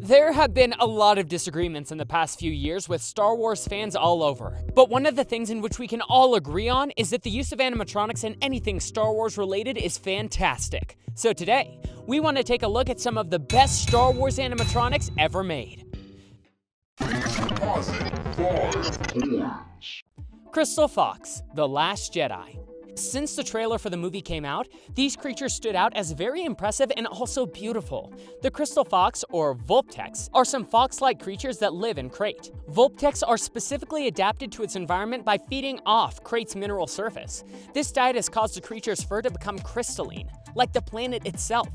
There have been a lot of disagreements in the past few years with Star Wars fans all over, but one of the things in which we can all agree on is that the use of animatronics in anything Star Wars related is fantastic. So today, we want to take a look at some of the best Star Wars animatronics ever made. Crystal Fox, The Last Jedi. Since the trailer for the movie came out, these creatures stood out as very impressive and also beautiful. The Crystal Fox, or Vulptex, are some fox-like creatures that live in Crate. Vulptex are specifically adapted to its environment by feeding off Crate's mineral surface. This diet has caused the creature's fur to become crystalline, like the planet itself.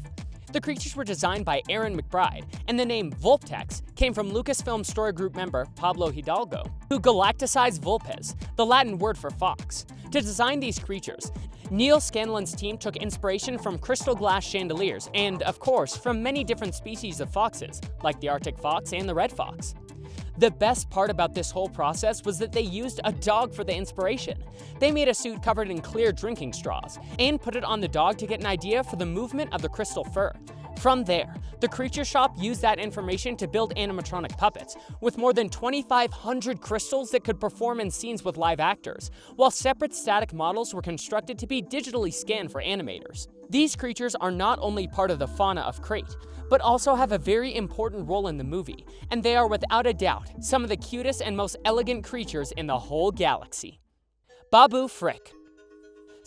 The creatures were designed by Aaron McBride, and the name Vulptex came from Lucasfilm Story Group member Pablo Hidalgo, who galacticized vulpes, the Latin word for fox. To design these creatures, Neil Scanlon's team took inspiration from crystal glass chandeliers and, of course, from many different species of foxes, like the Arctic fox and the red fox. The best part about this whole process was that they used a dog for the inspiration. They made a suit covered in clear drinking straws and put it on the dog to get an idea for the movement of the crystal fur. From there, the Creature Shop used that information to build animatronic puppets, with more than 2,500 crystals that could perform in scenes with live actors, while separate static models were constructed to be digitally scanned for animators. These creatures are not only part of the fauna of Crate, but also have a very important role in the movie, and they are without a doubt some of the cutest and most elegant creatures in the whole galaxy. Babu Frik.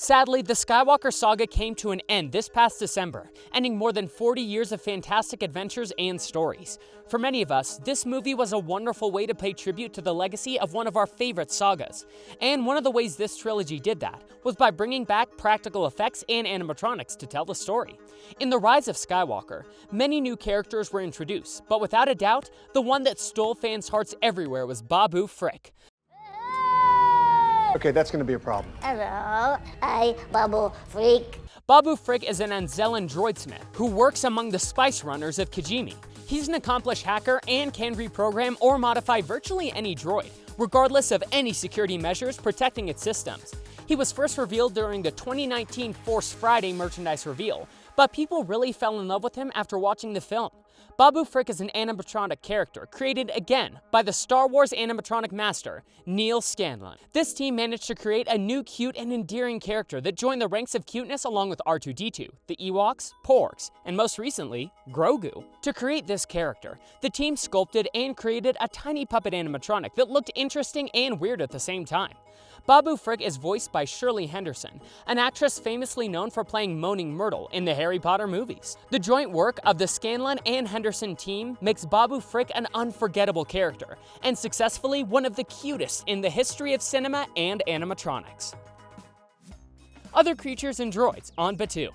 Sadly, the Skywalker Saga came to an end this past December, ending more than 40 years of fantastic adventures and stories. For many of us, this movie was a wonderful way to pay tribute to the legacy of one of our favorite sagas. And one of the ways this trilogy did that was by bringing back practical effects and animatronics to tell the story. In The Rise of Skywalker, many new characters were introduced, but without a doubt, the one that stole fans' hearts everywhere was Babu Frik. Okay, that's going to be a problem. Hello, I'm Babu Frik. Babu Frik is an Anzellan droidsmith who works among the Spice Runners of Kijimi. He's an accomplished hacker and can reprogram or modify virtually any droid, regardless of any security measures protecting its systems. He was first revealed during the 2019 Force Friday merchandise reveal, but people really fell in love with him after watching the film. Babu Frik is an animatronic character created again by the Star Wars animatronic master, Neil Scanlon. This team managed to create a new cute and endearing character that joined the ranks of cuteness along with R2-D2, the Ewoks, Porgs, and most recently, Grogu. To create this character, the team sculpted and created a tiny puppet animatronic that looked interesting and weird at the same time. Babu Frik is voiced by Shirley Henderson, an actress famously known for playing Moaning Myrtle in the Harry Potter movies. The joint work of the Scanlon and Henderson team makes Babu Frik an unforgettable character, and successfully one of the cutest in the history of cinema and animatronics. Other creatures and droids on Batuu.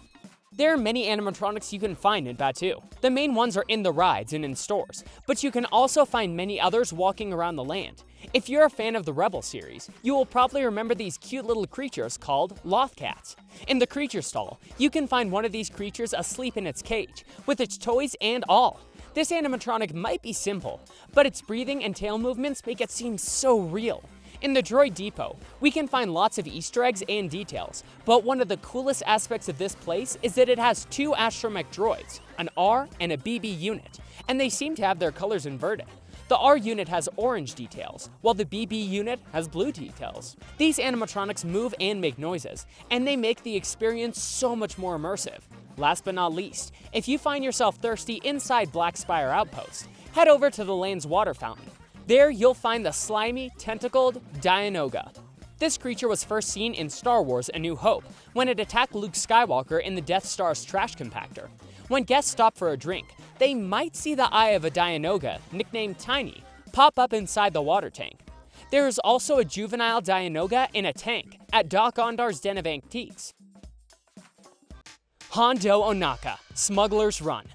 There are many animatronics you can find in Batuu. The main ones are in the rides and in stores, but you can also find many others walking around the land. If you're a fan of the Rebel series, you will probably remember these cute little creatures called Lothcats. In the creature stall, you can find one of these creatures asleep in its cage, with its toys and all. This animatronic might be simple, but its breathing and tail movements make it seem so real. In the Droid Depot, we can find lots of Easter eggs and details, but one of the coolest aspects of this place is that it has two astromech droids, an R and a BB unit, and they seem to have their colors inverted. The R unit has orange details, while the BB unit has blue details. These animatronics move and make noises, and they make the experience so much more immersive. Last but not least, if you find yourself thirsty inside Black Spire Outpost, head over to the land's water fountain. There, you'll find the slimy, tentacled Dianoga. This creature was first seen in Star Wars A New Hope, when it attacked Luke Skywalker in the Death Star's trash compactor. When guests stop for a drink, they might see the eye of a Dianoga, nicknamed Tiny, pop up inside the water tank. There is also a juvenile Dianoga in a tank at Dok-Ondar's Den of Antiques. Hondo Ohnaka, Smuggler's Run.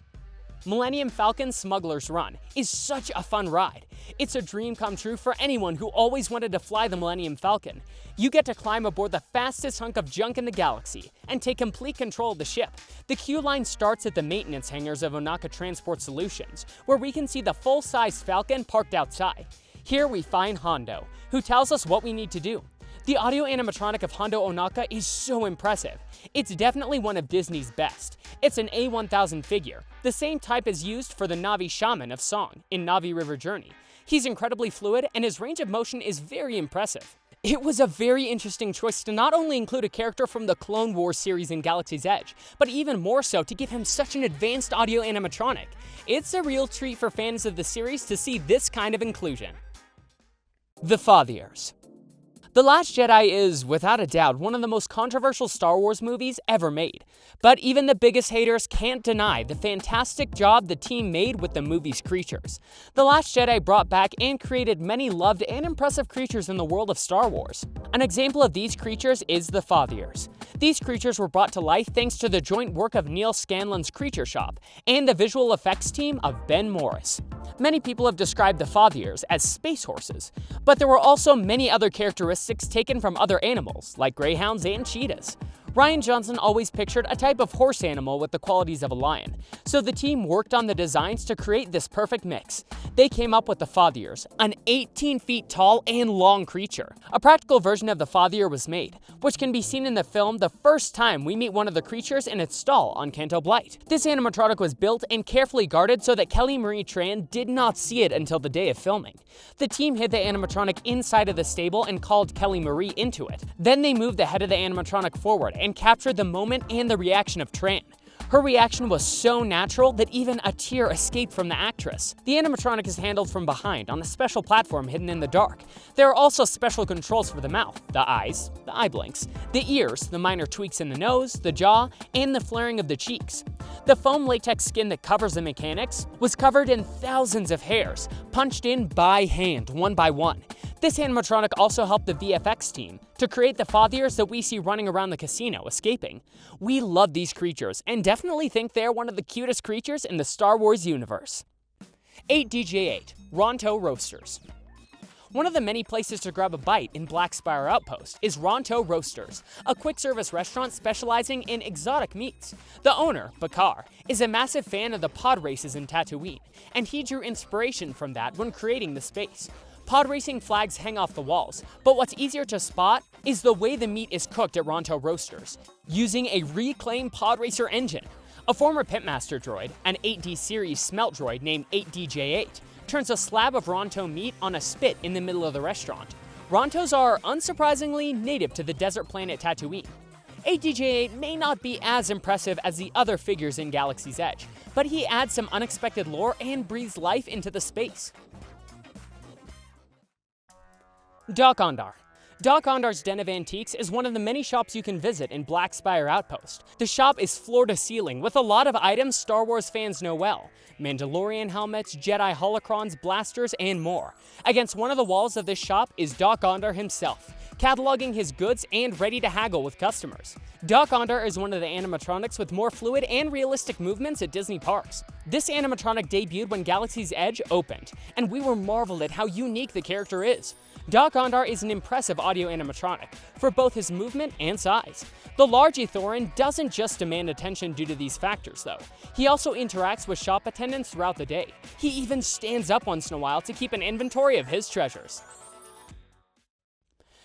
Millennium Falcon Smuggler's Run is such a fun ride. It's a dream come true for anyone who always wanted to fly the Millennium Falcon. You get to climb aboard the fastest hunk of junk in the galaxy and take complete control of the ship. The queue line starts at the maintenance hangars of Ohnaka Transport Solutions, where we can see the full-size Falcon parked outside. Here we find Hondo, who tells us what we need to do. The audio animatronic of Hondo Ohnaka is so impressive. It's definitely one of Disney's best. It's an A1000 figure, the same type as used for the Na'vi shaman of Song in Na'vi River Journey. He's incredibly fluid, and his range of motion is very impressive. It was a very interesting choice to not only include a character from the Clone Wars series in Galaxy's Edge, but even more so to give him such an advanced audio animatronic. It's a real treat for fans of the series to see this kind of inclusion. The Fathiers. The Last Jedi is, without a doubt, one of the most controversial Star Wars movies ever made. But even the biggest haters can't deny the fantastic job the team made with the movie's creatures. The Last Jedi brought back and created many loved and impressive creatures in the world of Star Wars. An example of these creatures is the Fathiers. These creatures were brought to life thanks to the joint work of Neil Scanlon's Creature Shop and the visual effects team of Ben Morris. Many people have described the Fathiers as space horses, but there were also many other characteristics taken from other animals, like greyhounds and cheetahs. Rian Johnson always pictured a type of horse animal with the qualities of a lion, so the team worked on the designs to create this perfect mix. They came up with the Fathiers, an 18 feet tall and long creature. A practical version of the Fathier was made, which can be seen in the film the first time we meet one of the creatures in its stall on Canto Blight. This animatronic was built and carefully guarded so that Kelly Marie Tran did not see it until the day of filming. The team hid the animatronic inside of the stable and called Kelly Marie into it. Then they moved the head of the animatronic forward and captured the moment and the reaction of Tran. Her reaction was so natural that even a tear escaped from the actress. The animatronic is handled from behind on a special platform hidden in the dark. There are also special controls for the mouth, the eyes, the eye blinks, the ears, the minor tweaks in the nose, the jaw, and the flaring of the cheeks. The foam latex skin that covers the mechanics was covered in thousands of hairs, punched in by hand, one by one. This animatronic also helped the VFX team to create the Fathiers that we see running around the casino, escaping. We love these creatures and definitely think they're one of the cutest creatures in the Star Wars universe. 8DJ8, Ronto Roasters. One of the many places to grab a bite in Black Spire Outpost is Ronto Roasters, a quick-service restaurant specializing in exotic meats. The owner, A.K.A, is a massive fan of the pod races in Tatooine, and he drew inspiration from that when creating the space. Pod racing flags hang off the walls, but what's easier to spot is the way the meat is cooked at Ronto Roasters, using a reclaimed pod racer engine. A former pitmaster droid, an 8D series smelt droid named 8DJ8, turns a slab of Ronto meat on a spit in the middle of the restaurant. Rontos are, unsurprisingly, native to the desert planet Tatooine. 8DJ8 may not be as impressive as the other figures in Galaxy's Edge, but he adds some unexpected lore and breathes life into the space. Dok-Ondar. Dok-Ondar's Den of Antiques is one of the many shops you can visit in Black Spire Outpost. The shop is floor to ceiling with a lot of items Star Wars fans know well. Mandalorian helmets, Jedi holocrons, blasters, and more. Against one of the walls of this shop is Dok-Ondar himself, cataloging his goods and ready to haggle with customers. Dok-Ondar is one of the animatronics with more fluid and realistic movements at Disney parks. This animatronic debuted when Galaxy's Edge opened, and we were marveled at how unique the character is. Dok-Ondar is an impressive audio animatronic for both his movement and size. The large Ethoran doesn't just demand attention due to these factors, though. He also interacts with shop attendants throughout the day. He even stands up once in a while to keep an inventory of his treasures.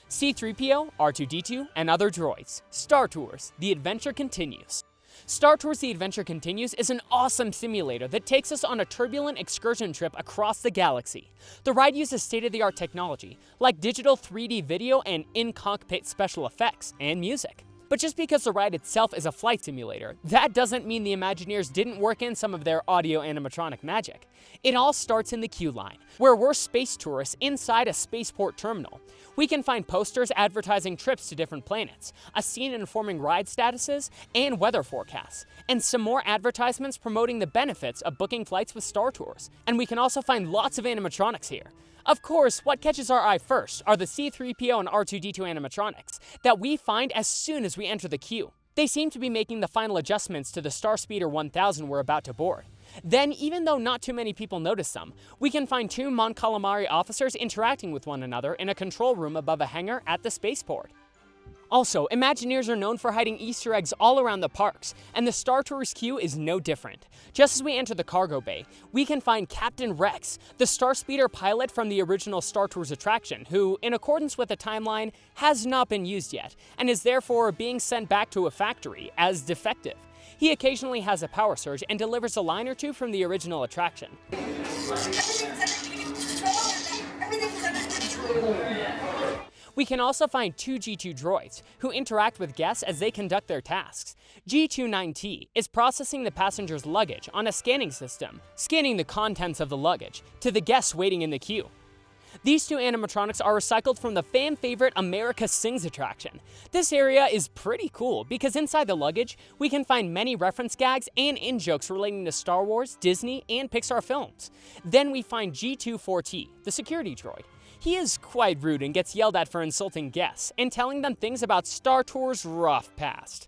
C-3PO, R2-D2, and other droids. Star Tours, the adventure continues. Star Tours The Adventure Continues is an awesome simulator that takes us on a turbulent excursion trip across the galaxy. The ride uses state-of-the-art technology, like digital 3D video and in-cockpit special effects and music. But just because the ride itself is a flight simulator, that doesn't mean the Imagineers didn't work in some of their audio animatronic magic. It all starts in the queue line, where we're space tourists inside a spaceport terminal. We can find posters advertising trips to different planets, a scene informing ride statuses and weather forecasts, and some more advertisements promoting the benefits of booking flights with Star Tours. And we can also find lots of animatronics here. Of course, what catches our eye first are the C-3PO and R2-D2 animatronics that we find as soon as we enter the queue. They seem to be making the final adjustments to the Starspeeder 1000 we're about to board. Then, even though not too many people notice them, we can find two Mon Calamari officers interacting with one another in a control room above a hangar at the spaceport. Also, Imagineers are known for hiding Easter eggs all around the parks, and the Star Tours queue is no different. Just as we enter the cargo bay, we can find Captain Rex, the Starspeeder pilot from the original Star Tours attraction, who, in accordance with the timeline, has not been used yet, and is therefore being sent back to a factory as defective. He occasionally has a power surge and delivers a line or two from the original attraction. We can also find two G2 droids, who interact with guests as they conduct their tasks. G29T is processing the passenger's luggage on a scanning system, scanning the contents of the luggage to the guests waiting in the queue. These two animatronics are recycled from the fan-favorite America Sings attraction. This area is pretty cool because inside the luggage, we can find many reference gags and in-jokes relating to Star Wars, Disney, and Pixar films. Then we find G24T, the security droid. He is quite rude and gets yelled at for insulting guests and telling them things about Star Tours' rough past.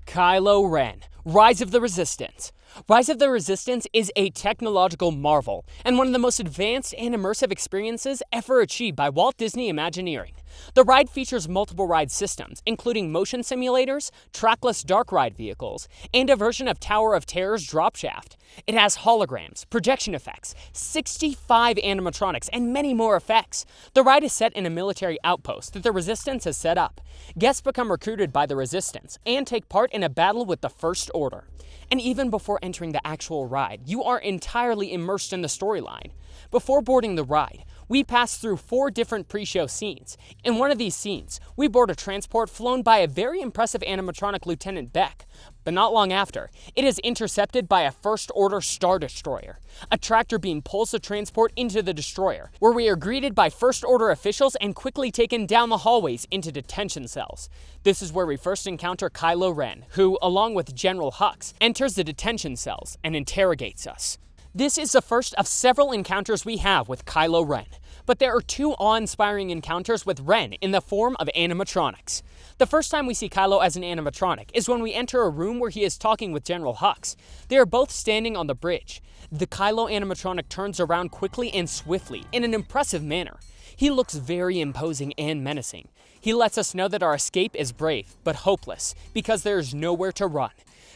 Kylo Ren, Rise of the Resistance. Rise of the Resistance is a technological marvel and one of the most advanced and immersive experiences ever achieved by Walt Disney Imagineering. The ride features multiple ride systems, including motion simulators, trackless dark ride vehicles, and a version of Tower of Terror's dropshaft. It has holograms, projection effects, 65 animatronics, and many more effects. The ride is set in a military outpost that the Resistance has set up. Guests become recruited by the Resistance and take part in a battle with the First Order. And even before entering the actual ride, you are entirely immersed in the storyline. Before boarding the ride, we pass through 4 different pre-show scenes. In one of these scenes, we board a transport flown by a very impressive animatronic Lieutenant Beck. But not long after, it is intercepted by a First Order Star Destroyer. A tractor beam pulls the transport into the destroyer, where we are greeted by First Order officials and quickly taken down the hallways into detention cells. This is where we first encounter Kylo Ren, who, along with General Hux, enters the detention cells and interrogates us. This is the first of several encounters we have with Kylo Ren, but there are 2 awe-inspiring encounters with Ren in the form of animatronics. The first time we see Kylo as an animatronic is when we enter a room where he is talking with General Hux. They are both standing on the bridge. The Kylo animatronic turns around quickly and swiftly in an impressive manner. He looks very imposing and menacing. He lets us know that our escape is brave, but hopeless, because there is nowhere to run.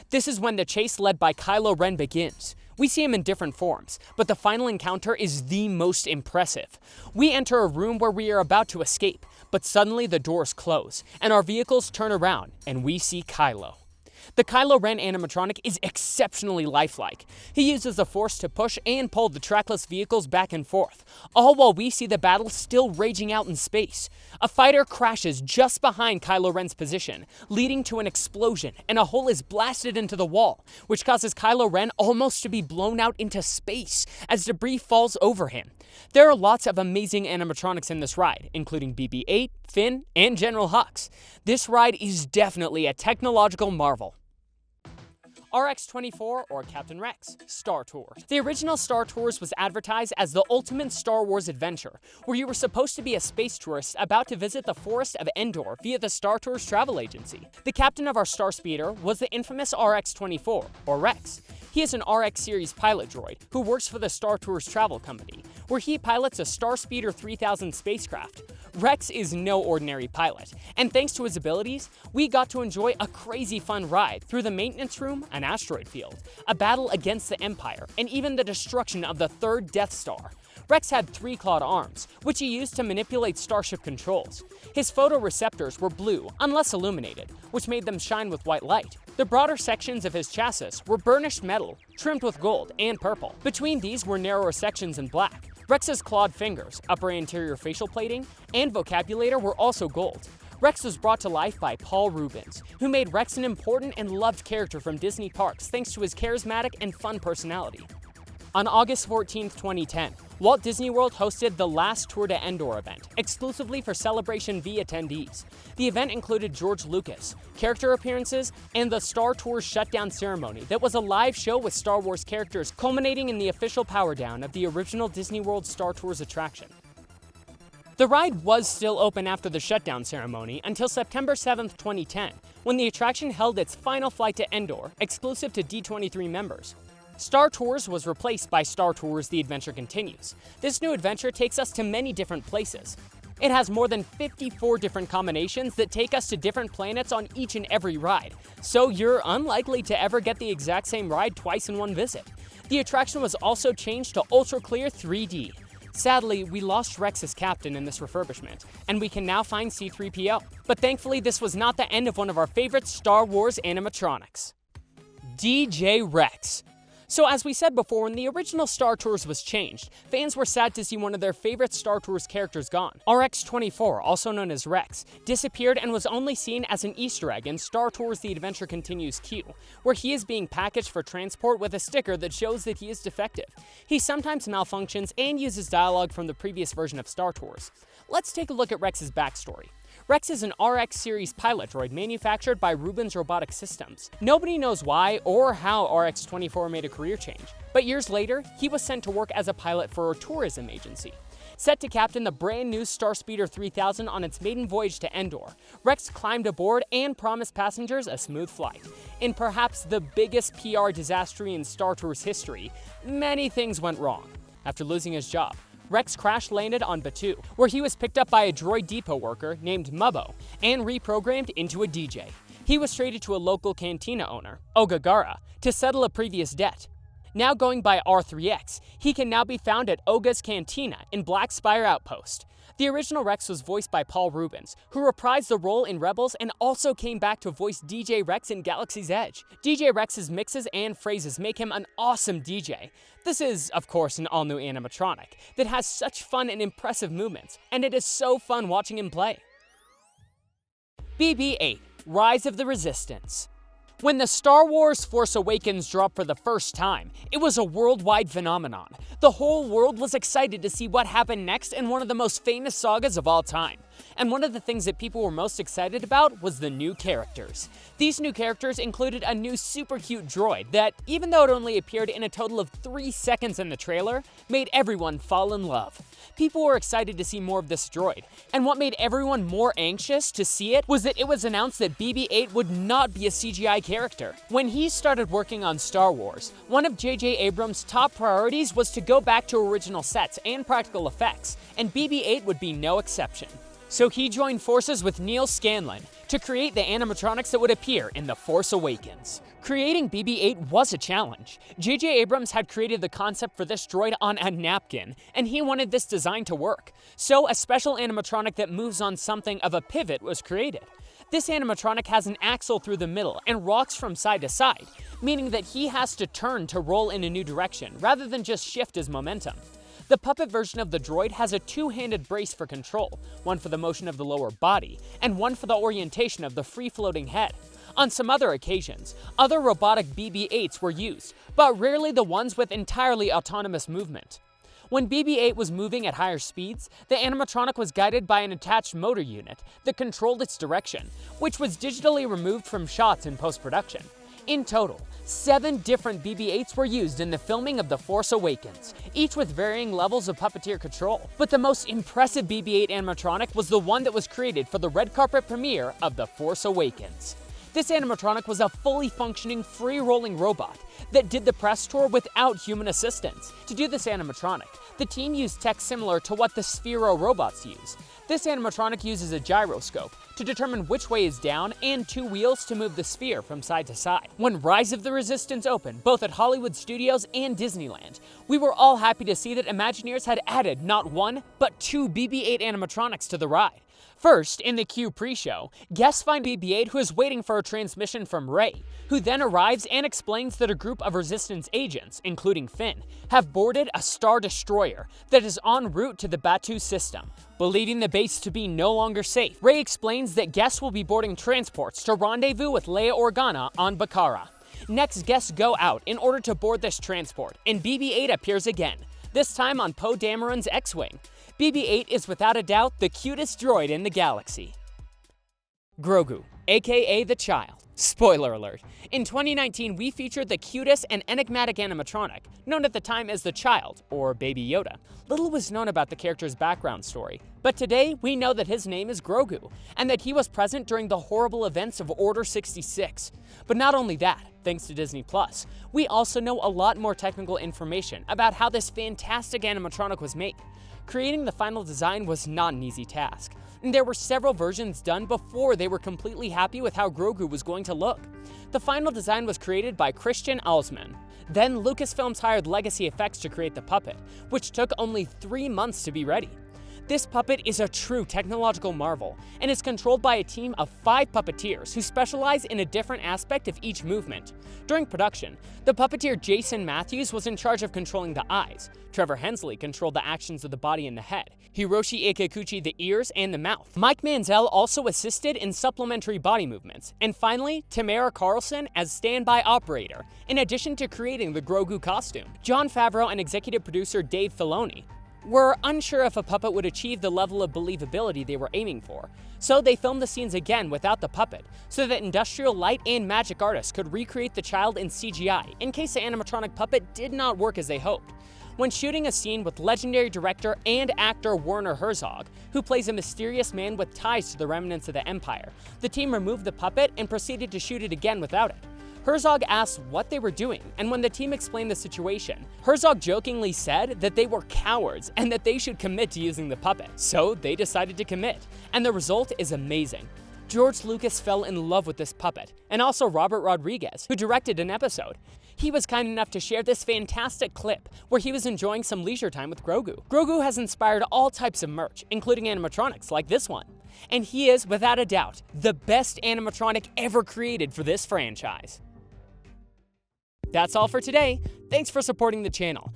This is when the chase led by Kylo Ren begins. We see him in different forms, but the final encounter is the most impressive. We enter a room where we are about to escape, but suddenly the doors close, and our vehicles turn around, and we see Kylo. The Kylo Ren animatronic is exceptionally lifelike. He uses the Force to push and pull the trackless vehicles back and forth, all while we see the battle still raging out in space. A fighter crashes just behind Kylo Ren's position, leading to an explosion, and a hole is blasted into the wall, which causes Kylo Ren almost to be blown out into space as debris falls over him. There are lots of amazing animatronics in this ride, including BB-8, Finn, and General Hux. This ride is definitely a technological marvel. RX-24, or Captain Rex, Star Tours. The original Star Tours was advertised as the ultimate Star Wars adventure, where you were supposed to be a space tourist about to visit the forest of Endor via the Star Tours travel agency. The captain of our Starspeeder was the infamous RX-24, or Rex. He is an RX series pilot droid who works for the Star Tours travel company, where he pilots a Starspeeder 3000 spacecraft. Rex is no ordinary pilot, and thanks to his abilities, we got to enjoy a crazy fun ride through the maintenance room, an asteroid field, a battle against the Empire, and even the destruction of the 3rd Death Star. Rex had 3 clawed arms, which he used to manipulate starship controls. His photoreceptors were blue, unless illuminated, which made them shine with white light. The broader sections of his chassis were burnished metal, trimmed with gold and purple. Between these were narrower sections in black. Rex's clawed fingers, upper anterior facial plating, and vocabulator were also gold. Rex was brought to life by Paul Rubens, who made Rex an important and loved character from Disney parks thanks to his charismatic and fun personality. On August 14, 2010, Walt Disney World hosted the Last Tour de Endor event, exclusively for Celebration V attendees. The event included George Lucas, character appearances, and the Star Tours shutdown ceremony that was a live show with Star Wars characters, culminating in the official power down of the original Disney World Star Tours attraction. The ride was still open after the shutdown ceremony until September 7, 2010, when the attraction held its final flight to Endor, exclusive to D23 members. Star Tours was replaced by Star Tours The Adventure Continues. This new adventure takes us to many different places. It has more than 54 different combinations that take us to different planets on each and every ride, so you're unlikely to ever get the exact same ride twice in one visit. The attraction was also changed to ultra clear 3D. Sadly, we lost Rex as captain in this refurbishment, and we can now find C-3PO. But thankfully, this was not the end of one of our favorite Star Wars animatronics. DJ Rex. So as we said before, when the original Star Tours was changed, fans were sad to see one of their favorite Star Tours characters gone. RX-24, also known as Rex, disappeared and was only seen as an Easter egg in Star Tours The Adventure Continues Q, where he is being packaged for transport with a sticker that shows that he is defective. He sometimes malfunctions and uses dialogue from the previous version of Star Tours. Let's take a look at Rex's backstory. Rex is an RX series pilot droid manufactured by Rubens Robotic Systems. Nobody knows why or how RX-24 made a career change, but years later, he was sent to work as a pilot for a tourism agency. Set to captain the brand new Starspeeder 3000 on its maiden voyage to Endor, Rex climbed aboard and promised passengers a smooth flight. In perhaps the biggest PR disaster in Star Tours history, many things went wrong. After losing his job, Rex crash-landed on Batuu, where he was picked up by a droid depot worker named Mubbo and reprogrammed into a DJ. He was traded to a local cantina owner, Ogagara, to settle a previous debt. Now going by R3X, he can now be found at Oga's Cantina in Black Spire Outpost. The original Rex was voiced by Paul Rubens, who reprised the role in Rebels and also came back to voice DJ Rex in Galaxy's Edge. DJ Rex's mixes and phrases make him an awesome DJ. This is, of course, an all-new animatronic that has such fun and impressive movements, and it is so fun watching him play. BB-8, Rise of the Resistance. When the Star Wars Force Awakens dropped for the first time, it was a worldwide phenomenon. The whole world was excited to see what happened next in one of the most famous sagas of all time. And one of the things that people were most excited about was the new characters. These new characters included a new super cute droid that, even though it only appeared in a total of 3 seconds in the trailer, made everyone fall in love. People were excited to see more of this droid, and what made everyone more anxious to see it was that it was announced that BB-8 would not be a CGI character. When he started working on Star Wars, one of J.J. Abrams' top priorities was to go back to original sets and practical effects, and BB-8 would be no exception. So he joined forces with Neil Scanlon to create the animatronics that would appear in The Force Awakens. Creating BB-8 was a challenge. J.J. Abrams had created the concept for this droid on a napkin, and he wanted this design to work. So a special animatronic that moves on something of a pivot was created. This animatronic has an axle through the middle and rocks from side to side, meaning that he has to turn to roll in a new direction rather than just shift his momentum. The puppet version of the droid has a two-handed brace for control, one for the motion of the lower body, and one for the orientation of the free-floating head. On some other occasions, other robotic BB-8s were used, but rarely the ones with entirely autonomous movement. When BB-8 was moving at higher speeds, the animatronic was guided by an attached motor unit that controlled its direction, which was digitally removed from shots in post-production. In total, 7 different BB-8s were used in the filming of The Force Awakens, each with varying levels of puppeteer control. But the most impressive BB-8 animatronic was the one that was created for the red carpet premiere of The Force Awakens. This animatronic was a fully functioning, free-rolling robot that did the press tour without human assistance. To do this animatronic, the team used tech similar to what the Sphero robots use. This animatronic uses a gyroscope to determine which way is down and 2 wheels to move the sphere from side to side. When Rise of the Resistance opened, both at Hollywood Studios and Disneyland, we were all happy to see that Imagineers had added not 1, but 2 BB-8 animatronics to the ride. First, in the Q pre-show, guests find BB-8 who is waiting for a transmission from Rey, who then arrives and explains that a group of Resistance agents, including Finn, have boarded a Star Destroyer that is en route to the Batuu system. Believing the base to be no longer safe, Rey explains that guests will be boarding transports to rendezvous with Leia Organa on Bakara. Next, guests go out in order to board this transport, and BB-8 appears again, this time on Poe Dameron's X-Wing. BB-8 is without a doubt the cutest droid in the galaxy. Grogu, A.K.A. the Child. Spoiler alert. In 2019, we featured the cutest and enigmatic animatronic, known at the time as the Child, or Baby Yoda. Little was known about the character's background story, but today we know that his name is Grogu, and that he was present during the horrible events of Order 66. But not only that, thanks to Disney+, we also know a lot more technical information about how this fantastic animatronic was made. Creating the final design was not an easy task, and there were several versions done before they were completely happy with how Grogu was going to look. The final design was created by Christian Alsman. Then Lucasfilms hired Legacy Effects to create the puppet, which took only 3 months to be ready. This puppet is a true technological marvel, and is controlled by a team of 5 puppeteers who specialize in a different aspect of each movement. During production, the puppeteer Jason Matthews was in charge of controlling the eyes, Trevor Hensley controlled the actions of the body and the head, Hiroshi Ikekuchi the ears and the mouth. Mike Manziel also assisted in supplementary body movements, and finally, Tamara Carlson as standby operator, in addition to creating the Grogu costume. Jon Favreau and executive producer Dave Filoni were unsure if a puppet would achieve the level of believability they were aiming for, so they filmed the scenes again without the puppet, so that industrial light and magic artists could recreate the child in CGI in case the animatronic puppet did not work as they hoped. When shooting a scene with legendary director and actor Werner Herzog, who plays a mysterious man with ties to the remnants of the Empire, the team removed the puppet and proceeded to shoot it again without it. Herzog asked what they were doing, and when the team explained the situation, Herzog jokingly said that they were cowards and that they should commit to using the puppet. So they decided to commit, and the result is amazing. George Lucas fell in love with this puppet, and also Robert Rodriguez, who directed an episode. He was kind enough to share this fantastic clip where he was enjoying some leisure time with Grogu. Grogu has inspired all types of merch, including animatronics like this one. And he is, without a doubt, the best animatronic ever created for this franchise. That's all for today. Thanks for supporting the channel.